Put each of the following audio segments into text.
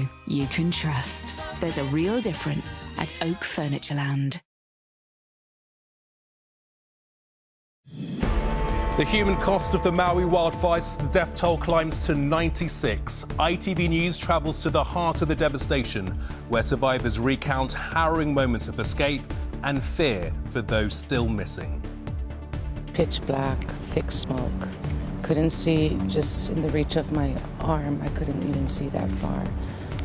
value you can trust. There's a real difference at Oak Furnitureland. The human cost of the Maui wildfires, the death toll climbs to 96. ITV News travels to the heart of the devastation, where survivors recount harrowing moments of escape and fear for those still missing. Pitch black, thick smoke. Couldn't see just in the reach of my arm. I couldn't even see that far.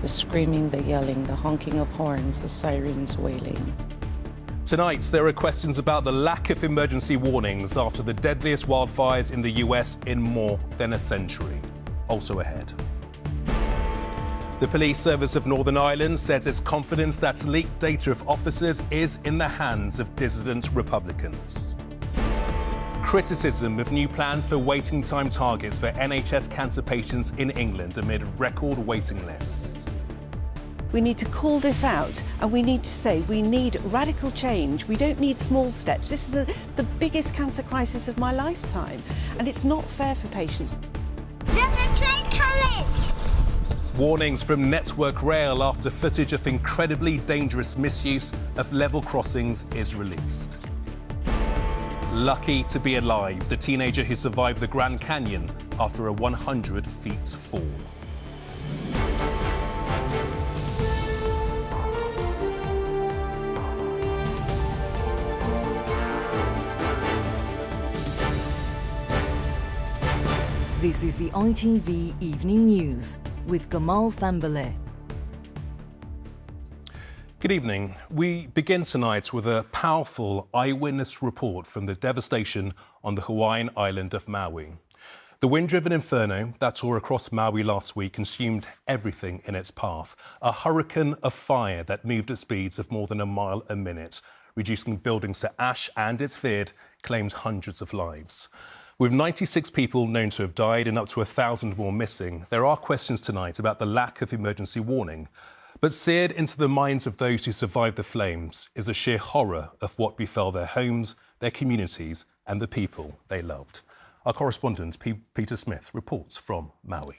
The screaming, the yelling, the honking of horns, the sirens wailing. Tonight, there are questions about the lack of emergency warnings after the deadliest wildfires in the US in more than a century. Also ahead. The Police Service of Northern Ireland says it's confident that leaked data of officers is in the hands of dissident Republicans. Criticism of new plans for waiting time targets for NHS cancer patients in England amid record waiting lists. We need to call this out and we need to say we need radical change. We don't need small steps. This is the biggest cancer crisis of my lifetime and it's not fair for patients. There's a train coming! Warnings from Network Rail after footage of incredibly dangerous misuse of level crossings is released. Lucky to be alive, the teenager who survived the Grand Canyon after a 100 feet fall. This is the ITV Evening News with Gamal Fahnbulleh. Good evening. We begin tonight with a powerful eyewitness report from the devastation on the Hawaiian island of Maui. The wind-driven inferno that tore across Maui last week consumed everything in its path. A hurricane of fire that moved at speeds of more than a mile a minute, reducing buildings to ash and, it's feared, claimed hundreds of lives. With 96 people known to have died and up to 1,000 more missing, there are questions tonight about the lack of emergency warning. But seared into the minds of those who survived the flames is the sheer horror of what befell their homes, their communities and the people they loved. Our correspondent, Peter Smith, reports from Maui.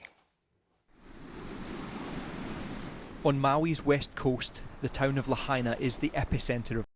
On Maui's west coast, the town of Lahaina is the epicentre of